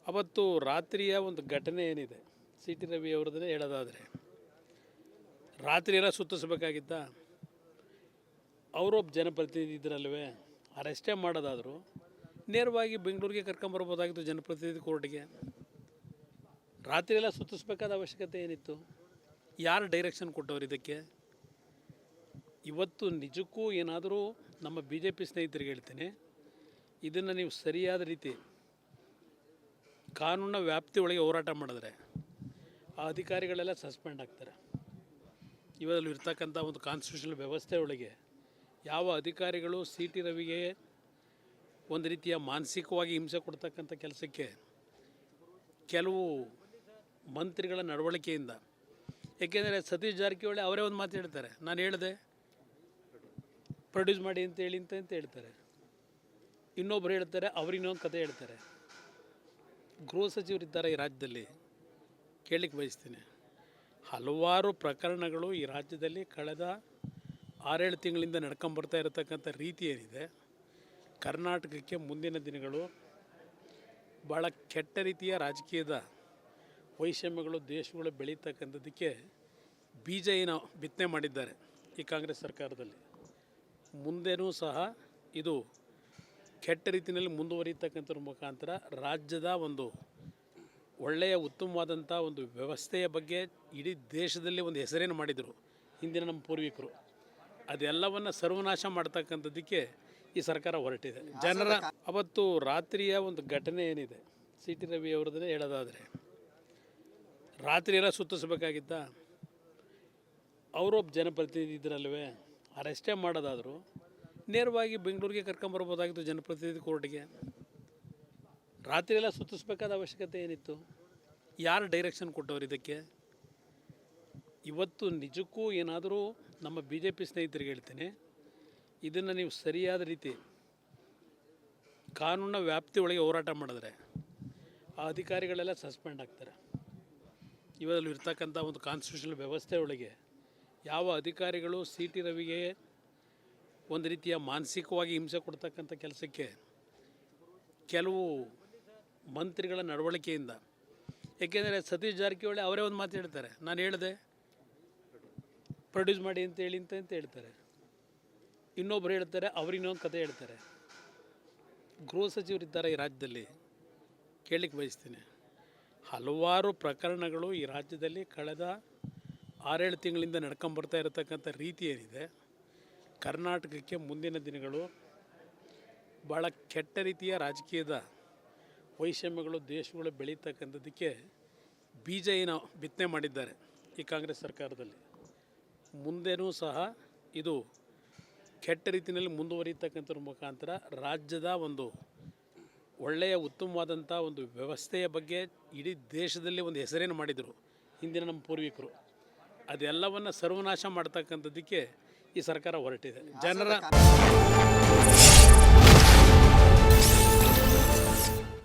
ಅವತ್ತು ರಾತ್ರಿಯ ಒಂದು ಘಟನೆ ಏನಿದೆ ಸಿ ಟಿ ರವಿ ಅವ್ರದ್ದೇ ಹೇಳೋದಾದರೆ ರಾತ್ರಿ ಎಲ್ಲ ಸುತ್ತಿಸ್ಬೇಕಾಗಿತ್ತ. ಅವರೊಬ್ಬ ಜನಪ್ರತಿನಿಧಿ ಇದ್ರಲ್ವೇ, ಅರೆಸ್ಟೇ ಮಾಡೋದಾದರೂ ನೇರವಾಗಿ ಬೆಂಗಳೂರಿಗೆ ಕರ್ಕೊಂಬರ್ಬೋದಾಗಿತ್ತು ಜನಪ್ರತಿನಿಧಿ ಕೋರ್ಟ್ಗೆ. ರಾತ್ರಿ ಎಲ್ಲ ಸುತ್ತಿಸ್ಬೇಕಾದ ಅವಶ್ಯಕತೆ ಏನಿತ್ತು? ಯಾರು ಡೈರೆಕ್ಷನ್ ಕೊಟ್ಟವ್ರು ಇದಕ್ಕೆ? ಇವತ್ತು ನಿಜಕ್ಕೂ ಏನಾದರೂ ನಮ್ಮ ಬಿ ಜೆ ಪಿ ಸ್ನೇಹಿತರಿಗೆ ಹೇಳ್ತೇನೆ, ಇದನ್ನು ನೀವು ಸರಿಯಾದ ರೀತಿ ಕಾನೂನಿನ ವ್ಯಾಪ್ತಿ ಒಳಗೆ ಹೋರಾಟ ಮಾಡಿದ್ರೆ ಆ ಅಧಿಕಾರಿಗಳೆಲ್ಲ ಸಸ್ಪೆಂಡ್ ಆಗ್ತಾರೆ. ಇವರಲ್ಲಿ ಇರ್ತಕ್ಕಂಥ ಒಂದು ಕಾನ್ಸ್ಟಿಟ್ಯೂಷನಲ್ ವ್ಯವಸ್ಥೆ ಒಳಗೆ ಯಾವ ಅಧಿಕಾರಿಗಳು ಸಿ ಟಿ ರವಿಗೆ ಒಂದು ರೀತಿಯ ಮಾನಸಿಕವಾಗಿ ಹಿಂಸೆ ಕೊಡ್ತಕ್ಕಂಥ ಕೆಲಸಕ್ಕೆ ಕೆಲವು ಮಂತ್ರಿಗಳ ನಡವಳಿಕೆಯಿಂದ, ಏಕೆಂದರೆ ಸತೀಶ್ ಜಾರಕಿಹೊಳಿ ಅವರೇ ಒಂದು ಮಾತು ಹೇಳ್ತಾರೆ, ನಾನು ಹೇಳಿದೆ ಪ್ರೊಡ್ಯೂಸ್ ಮಾಡಿ ಅಂತ ಹೇಳಿ ಅಂತ ಹೇಳ್ತಾರೆ. ಇನ್ನೊಬ್ರು ಹೇಳ್ತಾರೆ, ಅವ್ರಿನ್ನೊಂದು ಕತೆ ಹೇಳ್ತಾರೆ. ಗೃಹ ಸಚಿವರಿದ್ದಾರೆ ಈ ರಾಜ್ಯದಲ್ಲಿ, ಕೇಳಲಿಕ್ಕೆ ಬಯಸ್ತೀನಿ. ಹಲವಾರು ಪ್ರಕರಣಗಳು ಈ ರಾಜ್ಯದಲ್ಲಿ ಕಳೆದ 6-7 ತಿಂಗಳಿಂದ ನಡ್ಕೊಂಬರ್ತಾ ಇರತಕ್ಕಂಥ ರೀತಿ ಏನಿದೆ, ಕರ್ನಾಟಕಕ್ಕೆ ಮುಂದಿನ ದಿನಗಳು ಭಾಳ ಕೆಟ್ಟ ರೀತಿಯ ರಾಜಕೀಯದ ವೈಷಮ್ಯಗಳು ದೇಶಗಳು ಬೆಳೀತಕ್ಕಂಥದ್ದಕ್ಕೆ ಬೀಜ ಏನೋ ಬಿತ್ತನೆ ಮಾಡಿದ್ದಾರೆ ಈ ಕಾಂಗ್ರೆಸ್ ಸರ್ಕಾರದಲ್ಲಿ. ಮುಂದೇನೂ ಸಹ ಇದು ಕೆಟ್ಟ ರೀತಿಯಲ್ಲಿ ಮುಂದುವರಿತಕ್ಕಂಥದ್ರ ಮುಖಾಂತರ ರಾಜ್ಯದ ಒಂದು ಒಳ್ಳೆಯ ಉತ್ತಮವಾದಂಥ ಒಂದು ವ್ಯವಸ್ಥೆಯ ಬಗ್ಗೆ ಇಡೀ ದೇಶದಲ್ಲಿ ಒಂದು ಹೆಸರೇನು ಮಾಡಿದರು ಹಿಂದಿನ ನಮ್ಮ ಪೂರ್ವಿಕರು, ಅದೆಲ್ಲವನ್ನು ಸರ್ವನಾಶ ಮಾಡ್ತಕ್ಕಂಥದ್ದಕ್ಕೆ ಈ ಸರ್ಕಾರ ಹೊರಟಿದೆ. ಜನರ ಅವತ್ತು ರಾತ್ರಿಯ ಒಂದು ಘಟನೆ ಏನಿದೆ ಸಿ ಟಿ ರವಿ ಅವ್ರದ್ದೇ ಹೇಳೋದಾದರೆ ರಾತ್ರಿ ಎಲ್ಲ ಸುತ್ತಿಸ್ಬೇಕಾಗಿತ್ತ. ಅವರೊಬ್ಬ ಜನಪ್ರತಿನಿಧಿ ಇದ್ರಲ್ವೇ, ಅರೆಸ್ಟೇ ಮಾಡೋದಾದರೂ ನೇರವಾಗಿ ಬೆಂಗಳೂರಿಗೆ ಕರ್ಕೊಂಬರ್ಬೋದಾಗಿತ್ತು ಜನಪ್ರತಿನಿಧಿ ಕೋರ್ಟ್ಗೆ. ರಾತ್ರಿ ಎಲ್ಲ ಸುತ್ತಿಸ್ಬೇಕಾದ ಅವಶ್ಯಕತೆ ಏನಿತ್ತು? ಯಾರು ಡೈರೆಕ್ಷನ್ ಕೊಟ್ಟವ್ರು ಇದಕ್ಕೆ? ಇವತ್ತು ನಿಜಕ್ಕೂ ಏನಾದರೂ ನಮ್ಮ ಬಿ ಜೆ ಪಿ ಸ್ನೇಹಿತರಿಗೆ ಹೇಳ್ತೇನೆ, ಇದನ್ನು ನೀವು ಸರಿಯಾದ ರೀತಿ ಕಾನೂನಿನ ವ್ಯಾಪ್ತಿ ಒಳಗೆ ಹೋರಾಟ ಮಾಡಿದ್ರೆ ಆ ಅಧಿಕಾರಿಗಳೆಲ್ಲ ಸಸ್ಪೆಂಡ್ ಆಗ್ತಾರೆ. ಇವರಲ್ಲಿ ಇರ್ತಕ್ಕಂಥ ಒಂದು ಕಾನ್ಸ್ಟಿಟ್ಯೂಷನಲ್ ವ್ಯವಸ್ಥೆ ಒಳಗೆ ಯಾವ ಅಧಿಕಾರಿಗಳು ಸಿ ಟಿ ರವಿಗೆ ಒಂದು ರೀತಿಯ ಮಾನಸಿಕವಾಗಿ ಹಿಂಸೆ ಕೊಡ್ತಕ್ಕಂಥ ಕೆಲಸಕ್ಕೆ ಕೆಲವು ಮಂತ್ರಿಗಳ ನಡವಳಿಕೆಯಿಂದ, ಏಕೆಂದರೆ ಸತೀಶ್ ಜಾರಕಿಹೊಳಿ ಅವರೇ ಒಂದು ಮಾತು ಹೇಳ್ತಾರೆ, ನಾನು ಹೇಳಿದೆ ಪ್ರೊಡ್ಯೂಸ್ ಮಾಡಿ ಅಂತ ಹೇಳಿ ಅಂತ ಹೇಳ್ತಾರೆ. ಇನ್ನೊಬ್ರು ಹೇಳ್ತಾರೆ, ಅವ್ರಿನ್ನೊಂದು ಕತೆ ಹೇಳ್ತಾರೆ. ಗೃಹ ಸಚಿವರಿದ್ದಾರೆ ಈ ರಾಜ್ಯದಲ್ಲಿ, ಕೇಳಲಿಕ್ಕೆ ಬಯಸ್ತೀನಿ. ಹಲವಾರು ಪ್ರಕರಣಗಳು ಈ ರಾಜ್ಯದಲ್ಲಿ ಕಳೆದ 6-7 ತಿಂಗಳಿಂದ ನಡ್ಕೊಂಬರ್ತಾ ಇರತಕ್ಕಂಥ ರೀತಿ ಏನಿದೆ, ಕರ್ನಾಟಕಕ್ಕೆ ಮುಂದಿನ ದಿನಗಳು ಭಾಳ ಕೆಟ್ಟ ರೀತಿಯ ರಾಜಕೀಯದ ವೈಷಮ್ಯಗಳು ದೇಶಗಳು ಬೆಳೀತಕ್ಕಂಥದ್ದಕ್ಕೆ ಬೀಜ ಏನೋ ಬಿತ್ತನೆ ಮಾಡಿದ್ದಾರೆ ಈ ಕಾಂಗ್ರೆಸ್ ಸರ್ಕಾರದಲ್ಲಿ. ಮುಂದೇನೂ ಸಹ ಇದು ಕೆಟ್ಟ ರೀತಿಯಲ್ಲಿ ಮುಂದುವರಿತಕ್ಕಂಥದ್ರ ಮುಖಾಂತರ ರಾಜ್ಯದ ಒಂದು ಒಳ್ಳೆಯ ಉತ್ತಮವಾದಂಥ ಒಂದು ವ್ಯವಸ್ಥೆಯ ಬಗ್ಗೆ ಇಡೀ ದೇಶದಲ್ಲಿ ಒಂದು ಹೆಸರೇನು ಮಾಡಿದರು ಹಿಂದಿನ ನಮ್ಮ ಪೂರ್ವಿಕರು, ಅದೆಲ್ಲವನ್ನು ಸರ್ವನಾಶ ಮಾಡ್ತಕ್ಕಂಥದ್ದಕ್ಕೆ ಈ ಸರ್ಕಾರ ಹೊರಟಿದೆ. ಜನರ